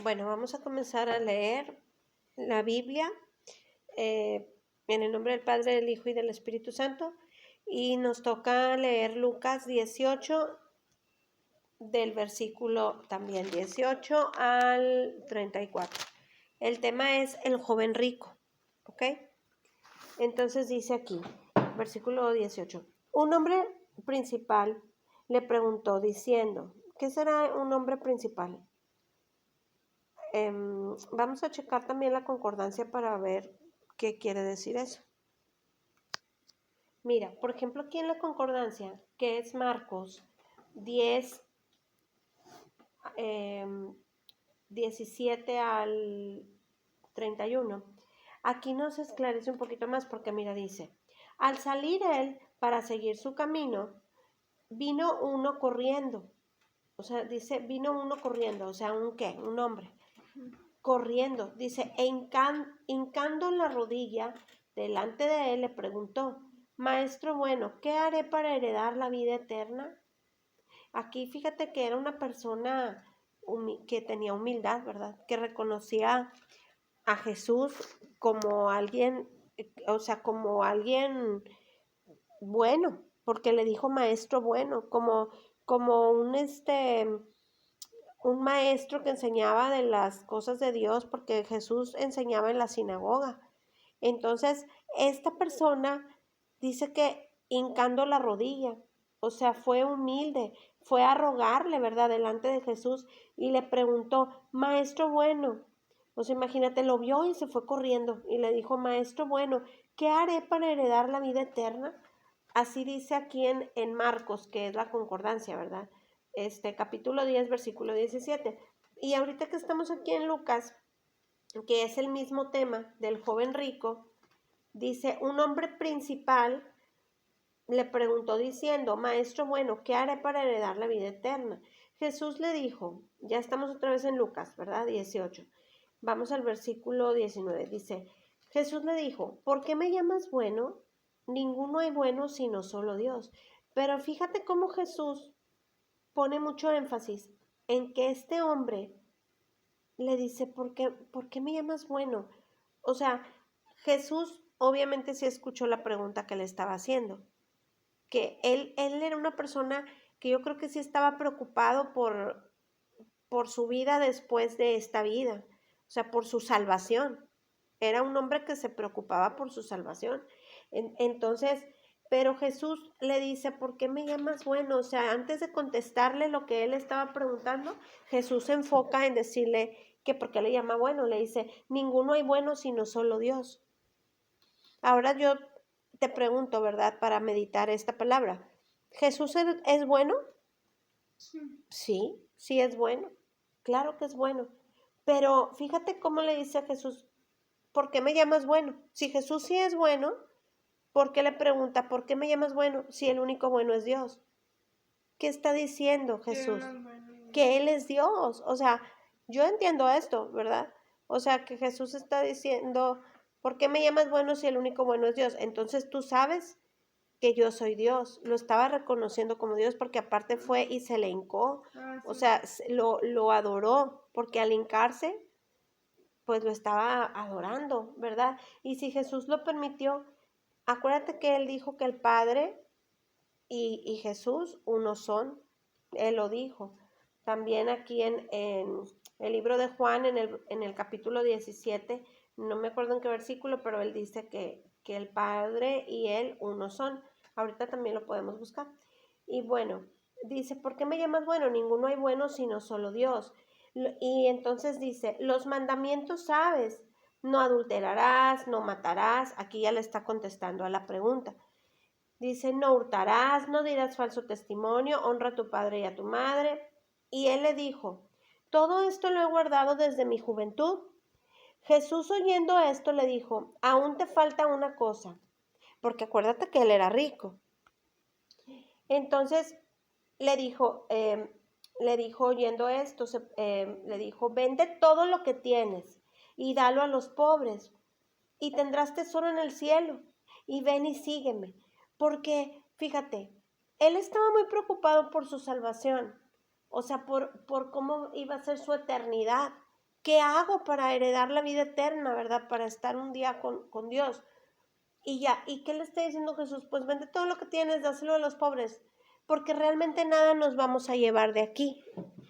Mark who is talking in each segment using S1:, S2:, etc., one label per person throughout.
S1: Bueno, vamos a comenzar a leer la Biblia en el nombre del Padre, del Hijo y del Espíritu Santo. Y nos toca leer Lucas 18, del versículo también 18 al 34. El tema es el joven rico, ¿ok? Entonces dice aquí, versículo 18. Un hombre principal le preguntó diciendo, ¿qué será un hombre principal? Vamos a checar también la concordancia para ver qué quiere decir eso. Mira, por ejemplo, aquí en la concordancia, que es Marcos 10, 17 al 31, aquí nos esclarece un poquito más porque mira, dice, al salir él para seguir su camino, vino uno corriendo. O sea, dice, vino uno corriendo, o sea, ¿un qué? Un hombre. Corriendo, dice, hincando la rodilla delante de él, le preguntó, Maestro bueno, ¿qué haré para heredar la vida eterna? Aquí fíjate que era una persona que tenía humildad, ¿verdad? Que reconocía a Jesús como alguien, o sea, como alguien bueno, porque le dijo maestro bueno, como un maestro que enseñaba de las cosas de Dios, porque Jesús enseñaba en la sinagoga. Entonces, esta persona dice que hincando la rodilla, o sea, fue humilde, fue a rogarle, ¿verdad?, delante de Jesús y le preguntó, Maestro bueno, o sea, imagínate, lo vio y se fue corriendo y le dijo, Maestro bueno, ¿qué haré para heredar la vida eterna? Así dice aquí en Marcos, que es la concordancia, ¿verdad? Capítulo 10, versículo 17. Y ahorita que estamos aquí en Lucas, que es el mismo tema del joven rico, dice, un hombre principal le preguntó diciendo, Maestro bueno, ¿qué haré para heredar la vida eterna? Jesús le dijo, ya estamos otra vez en Lucas, ¿verdad? 18. Vamos al versículo 19. Dice, Jesús le dijo, ¿por qué me llamas bueno? Ninguno hay bueno sino solo Dios. Pero fíjate cómo Jesús pone mucho énfasis en que este hombre le dice, ¿por qué me llamas bueno? O sea, Jesús obviamente sí escuchó la pregunta que le estaba haciendo, que él era una persona que yo creo que sí estaba preocupado por su vida después de esta vida, o sea, por su salvación. Era un hombre que se preocupaba por su salvación. Entonces, pero Jesús le dice, ¿por qué me llamas bueno? O sea, antes de contestarle lo que él estaba preguntando, Jesús se enfoca en decirle que por qué le llama bueno. Le dice, ninguno hay bueno sino solo Dios. Ahora yo te pregunto, ¿verdad? Para meditar esta palabra. ¿Jesús es bueno? Sí, sí es bueno. Claro que es bueno. Pero fíjate cómo le dice a Jesús, ¿por qué me llamas bueno? Si Jesús sí es bueno, ¿por qué le pregunta, ¿por qué me llamas bueno? Si el único bueno es Dios. ¿Qué está diciendo Jesús? Que Él es Dios. O sea, yo entiendo esto, ¿verdad? O sea, que Jesús está diciendo, ¿por qué me llamas bueno si el único bueno es Dios? Entonces tú sabes que yo soy Dios. Lo estaba reconociendo como Dios porque aparte fue y se le hincó. O sea, lo adoró porque al hincarse, pues lo estaba adorando, ¿verdad? Y si Jesús lo permitió, acuérdate que Él dijo que el Padre y Jesús uno son. Él lo dijo. También aquí en el libro de Juan, en el capítulo 17, no me acuerdo en qué versículo, pero él dice que el Padre y Él uno son. Ahorita también lo podemos buscar. Y bueno, dice, ¿por qué me llamas bueno? Ninguno hay bueno sino solo Dios. Y entonces dice, los mandamientos sabes, no adulterarás, no matarás. Aquí ya le está contestando a la pregunta. Dice, no hurtarás, no dirás falso testimonio, honra a tu padre y a tu madre. Y él le dijo, todo esto lo he guardado desde mi juventud. Jesús oyendo esto le dijo, aún te falta una cosa, porque acuérdate que él era rico. Entonces le dijo oyendo esto, le dijo, vende todo lo que tienes y dalo a los pobres y tendrás tesoro en el cielo y ven y sígueme. Porque, fíjate, él estaba muy preocupado por su salvación, o sea, por cómo iba a ser su eternidad. ¿qué hago para heredar la vida eterna, verdad? Para estar un día con Dios. Y ya, ¿y qué le está diciendo Jesús? Pues vende todo lo que tienes, dáselo a los pobres, porque realmente nada nos vamos a llevar de aquí,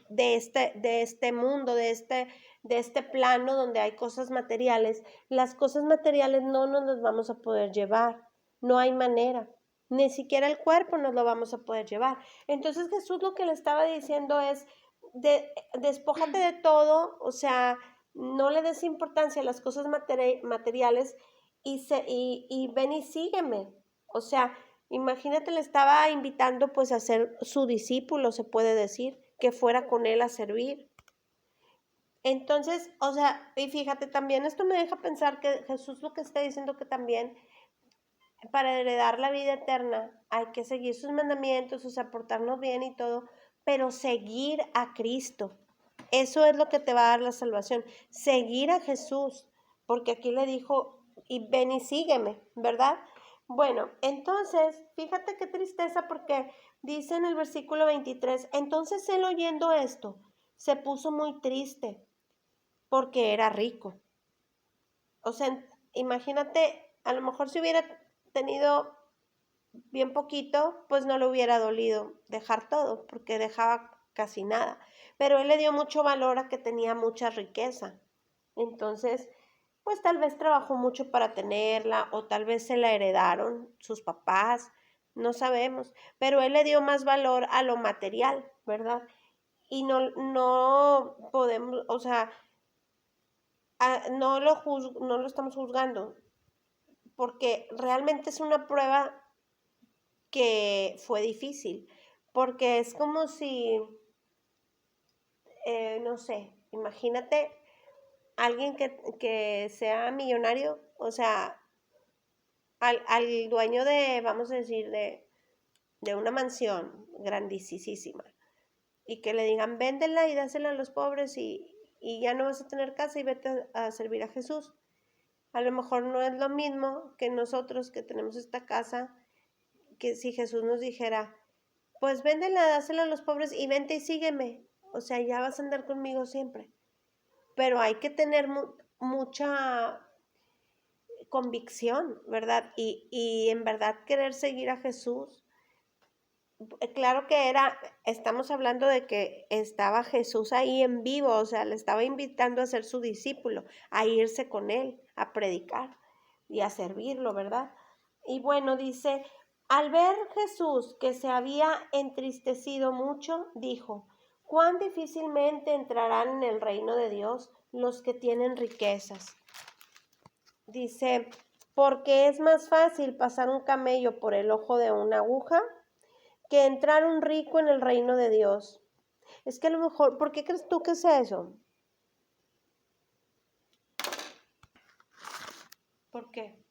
S1: de este mundo, de este plano donde hay cosas materiales. Las cosas materiales no nos las vamos a poder llevar, no hay manera, ni siquiera el cuerpo nos lo vamos a poder llevar. Entonces Jesús lo que le estaba diciendo es, despójate de todo, o sea, no le des importancia a las cosas materiales y ven y sígueme. O sea, imagínate, le estaba invitando pues a ser su discípulo, se puede decir, que fuera con él a servir. Entonces, o sea, y fíjate, también esto me deja pensar que Jesús lo que está diciendo que también para heredar la vida eterna hay que seguir sus mandamientos, o sea, portarnos bien y todo, pero seguir a Cristo. Eso es lo que te va a dar la salvación, seguir a Jesús, porque aquí le dijo, y ven y sígueme, ¿verdad? Bueno, entonces, fíjate qué tristeza porque dice en el versículo 23, entonces él oyendo esto, se puso muy triste porque era rico. O sea, imagínate, a lo mejor si hubiera tenido bien poquito, pues no le hubiera dolido dejar todo, porque dejaba casi nada. Pero él le dio mucho valor a que tenía mucha riqueza. Entonces, pues tal vez trabajó mucho para tenerla o tal vez se la heredaron sus papás, no sabemos. Pero él le dio más valor a lo material, ¿verdad? Y no podemos, o sea, no lo estamos juzgando, porque realmente es una prueba que fue difícil, porque es como si, no sé, imagínate alguien que sea millonario, o sea, al dueño de, vamos a decir, de una mansión grandísima, y que le digan, véndela y dásela a los pobres y ya no vas a tener casa y vete a servir a Jesús. A lo mejor no es lo mismo que nosotros que tenemos esta casa, que si Jesús nos dijera, pues véndela, dásela a los pobres y vente y sígueme. O sea, ya vas a andar conmigo siempre. Pero hay que tener mucha convicción, ¿verdad? Y en verdad querer seguir a Jesús. Claro que estamos hablando de que estaba Jesús ahí en vivo, o sea, le estaba invitando a ser su discípulo, a irse con él, a predicar y a servirlo, ¿verdad? Y bueno, dice, al ver Jesús que se había entristecido mucho, dijo, cuán difícilmente entrarán en el reino de Dios los que tienen riquezas. Dice, porque es más fácil pasar un camello por el ojo de una aguja que entrar un rico en el reino de Dios. Es que a lo mejor, ¿por qué crees tú que es eso? ¿Por qué?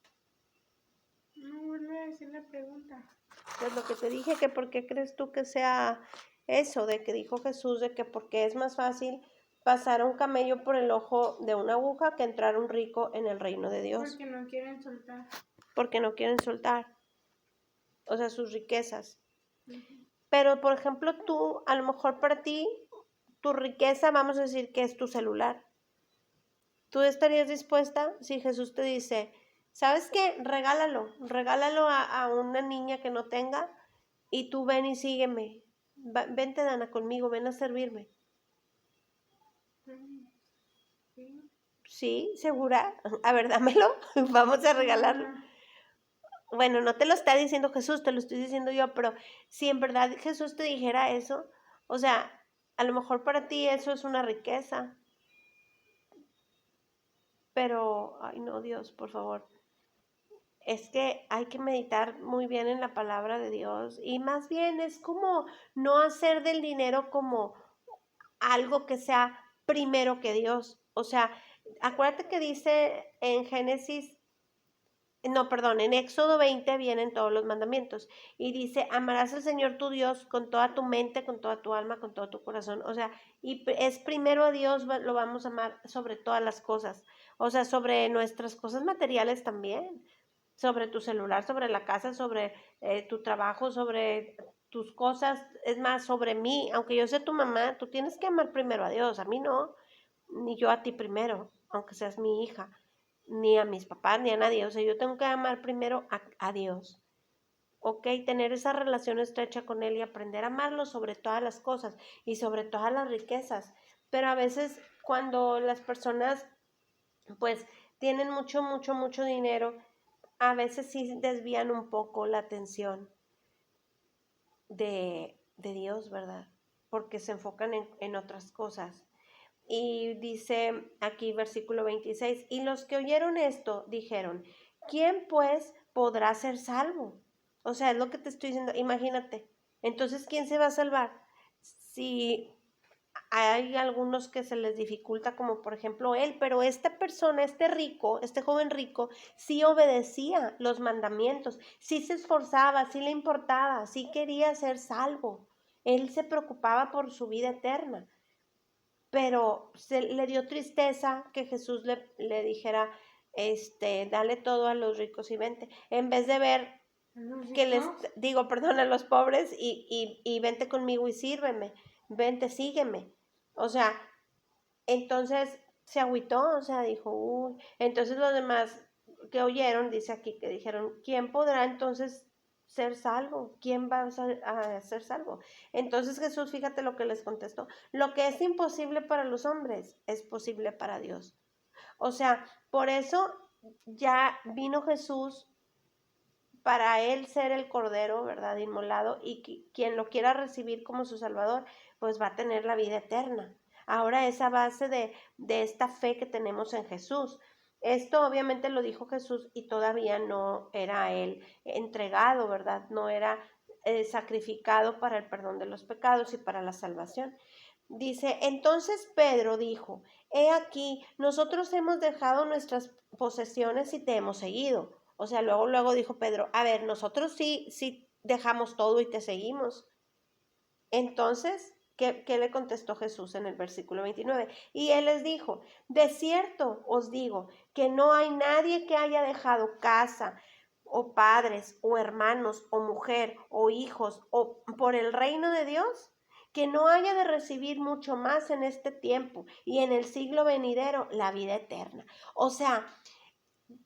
S2: No vuelve a decir la pregunta.
S1: Pues lo que te dije, que por qué crees tú que sea eso, de que dijo Jesús, de que porque es más fácil pasar un camello por el ojo de una aguja que entrar un rico en el reino de Dios.
S2: Porque no quieren soltar.
S1: Porque no quieren soltar, o sea, sus riquezas. Pero, por ejemplo, tú, a lo mejor para ti, tu riqueza, vamos a decir que es tu celular. ¿Tú estarías dispuesta si Jesús te dice, ¿sabes qué? Regálalo a una niña que no tenga y tú ven y sígueme. Vente, Dana, conmigo, ven a servirme.
S2: Sí.
S1: ¿Sí? ¿Segura? A ver, dámelo. Vamos a regalarlo. Bueno, no te lo está diciendo Jesús, te lo estoy diciendo yo, pero si en verdad Jesús te dijera eso, o sea, a lo mejor para ti eso es una riqueza, pero, ay no, Dios, por favor. Es que hay que meditar muy bien en la palabra de Dios y más bien es como no hacer del dinero como algo que sea primero que Dios. O sea, acuérdate que dice en Génesis, no, perdón, en Éxodo 20 vienen todos los mandamientos y dice, amarás al Señor tu Dios con toda tu mente, con toda tu alma, con todo tu corazón. O sea, y es primero a Dios, lo vamos a amar sobre todas las cosas. O sea, sobre nuestras cosas materiales también, sobre tu celular, sobre la casa, sobre tu trabajo, sobre tus cosas, es más, sobre mí. Aunque yo sea tu mamá, tú tienes que amar primero a Dios, a mí no. ni yo a ti primero, aunque seas mi hija, ni a mis papás, ni a nadie. O sea, yo tengo que amar primero a Dios. ¿Ok? Tener esa relación estrecha con Él y aprender a amarlo sobre todas las cosas y sobre todas las riquezas. Pero a veces cuando las personas pues tienen mucho dinero, a veces sí desvían un poco la atención de Dios, ¿verdad? Porque se enfocan en otras cosas. Y dice aquí versículo 26, y los que oyeron esto dijeron, ¿quién pues podrá ser salvo? O sea, es lo que te estoy diciendo, imagínate. Entonces, ¿quién se va a salvar? Si hay algunos que se les dificulta, como por ejemplo él, pero esta persona, este rico, este joven rico, sí obedecía los mandamientos, sí se esforzaba, sí le importaba, sí quería ser salvo. Él se preocupaba por su vida eterna, pero le dio tristeza que Jesús le dijera, dale todo a los ricos y vente, en vez de ver
S2: ¿Los
S1: que les
S2: ricos?
S1: digo, perdón, a los pobres y vente conmigo y sírveme, vente, sígueme. O sea, entonces se agüitó, o sea, dijo, uy. Entonces los demás que oyeron, dice aquí, que dijeron, ¿quién podrá entonces ser salvo? ¿Quién va a ser salvo? Entonces Jesús, fíjate lo que les contestó, lo que es imposible para los hombres es posible para Dios. O sea, por eso ya vino Jesús para él ser el cordero, ¿verdad? Inmolado, y quien lo quiera recibir como su salvador, pues va a tener la vida eterna. Ahora esa base de esta fe que tenemos en Jesús. Esto obviamente lo dijo Jesús y todavía no era él entregado, ¿verdad? No era sacrificado para el perdón de los pecados y para la salvación. Dice, entonces Pedro dijo, he aquí, nosotros hemos dejado nuestras posesiones y te hemos seguido. O sea, luego dijo Pedro, a ver, nosotros sí dejamos todo y te seguimos. Entonces, ¿qué le contestó Jesús en el versículo 29? Y él les dijo, de cierto os digo que no hay nadie que haya dejado casa o padres o hermanos o mujer o hijos o por el reino de Dios que no haya de recibir mucho más en este tiempo y en el siglo venidero la vida eterna. O sea,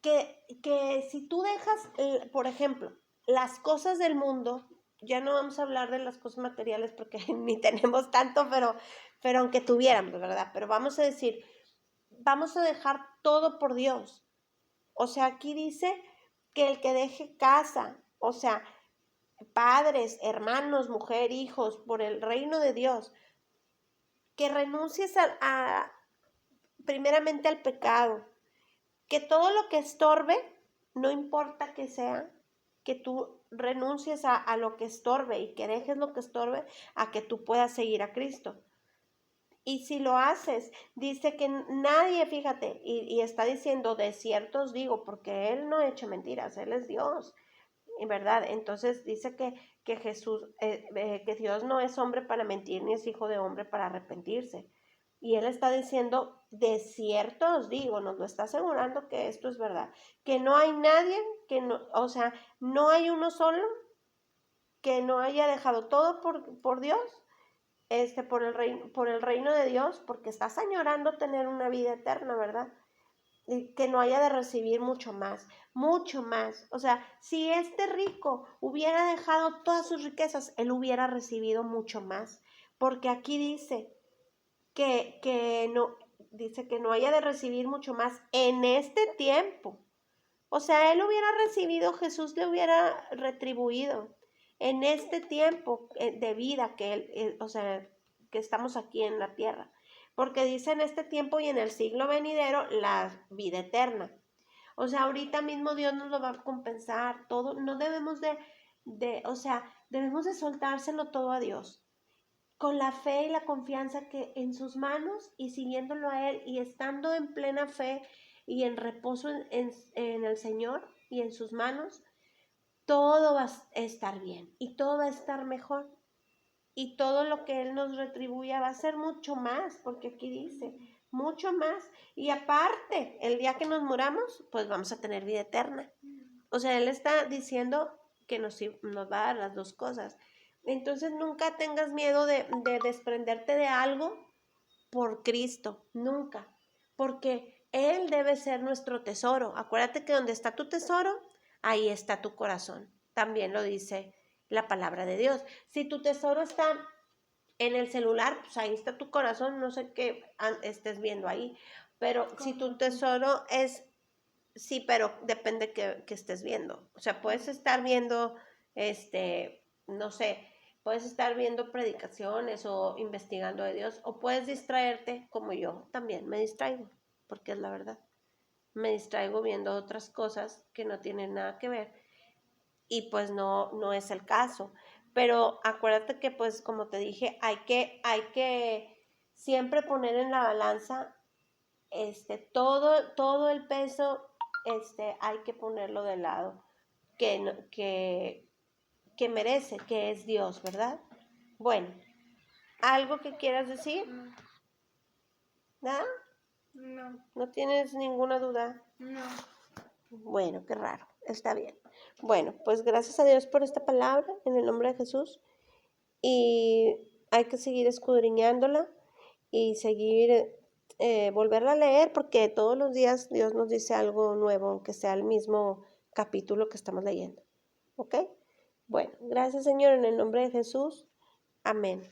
S1: que si tú dejas, por ejemplo, las cosas del mundo, ya no vamos a hablar de las cosas materiales porque ni tenemos tanto, pero aunque tuviéramos, ¿verdad? Pero vamos a decir, vamos a dejar todo por Dios. O sea, aquí dice que el que deje casa, o sea, padres, hermanos, mujer, hijos, por el reino de Dios, que renuncies primeramente al pecado, que todo lo que estorbe, no importa que sea, que tú renuncies a lo que estorbe y que dejes lo que estorbe a que tú puedas seguir a Cristo. Y si lo haces, dice que nadie, fíjate, y está diciendo, de cierto os digo, porque Él no ha hecho mentiras, Él es Dios, en verdad. Entonces dice que Jesús, que Dios no es hombre para mentir, ni es hijo de hombre para arrepentirse. Y Él está diciendo, de cierto os digo, nos lo está asegurando que esto es verdad, que no hay nadie que no, o sea, no hay uno solo que no haya dejado todo por Dios, por el reino de Dios, porque estás añorando tener una vida eterna, ¿verdad? Y que no haya de recibir mucho más, mucho más. O sea, si este rico hubiera dejado todas sus riquezas, él hubiera recibido mucho más, porque aquí que no, dice que no haya de recibir mucho más en este tiempo. O sea, él hubiera recibido, Jesús le hubiera retribuido en este tiempo de vida que él, o sea, que estamos aquí en la tierra. Porque dice en este tiempo y en el siglo venidero la vida eterna. O sea, ahorita mismo Dios nos lo va a compensar todo. No debemos o sea, debemos de soltárselo todo a Dios. Con la fe y la confianza que en sus manos y siguiéndolo a Él y estando en plena fe y en reposo en el Señor y en sus manos, todo va a estar bien y todo va a estar mejor. Y todo lo que Él nos retribuya va a ser mucho más, porque aquí dice, mucho más. Y aparte, el día que nos muramos, pues vamos a tener vida eterna. O sea, Él está diciendo que nos va a dar las dos cosas. Entonces nunca tengas miedo de desprenderte de algo por Cristo, nunca, porque Él debe ser nuestro tesoro. Acuérdate que donde está tu tesoro, ahí está tu corazón. También lo dice la palabra de Dios. Si tu tesoro está en el celular, pues ahí está tu corazón, no sé qué estés viendo ahí, pero si tu tesoro es, sí, pero depende que estés viendo. O sea, puedes estar viendo, no sé, puedes estar viendo predicaciones o investigando de Dios, o puedes distraerte como yo también me distraigo, porque es la verdad. Me distraigo viendo otras cosas que no tienen nada que ver y pues no es el caso. Pero acuérdate que pues como te dije, hay que siempre poner en la balanza todo el peso, hay que ponerlo de lado, que merece, que es Dios, ¿verdad? Bueno, ¿algo que quieras decir?
S2: No,
S1: ¿Nada?
S2: no,
S1: ¿No tienes ninguna duda?
S2: no.
S1: Bueno, qué raro, está bien. Bueno, pues gracias a Dios por esta palabra, en el nombre de Jesús. Y hay que seguir escudriñándola y seguir, volverla a leer porque todos los días Dios nos dice algo nuevo, aunque sea el mismo capítulo que estamos leyendo. ¿Ok? Bueno, gracias Señor, en el nombre de Jesús. Amén.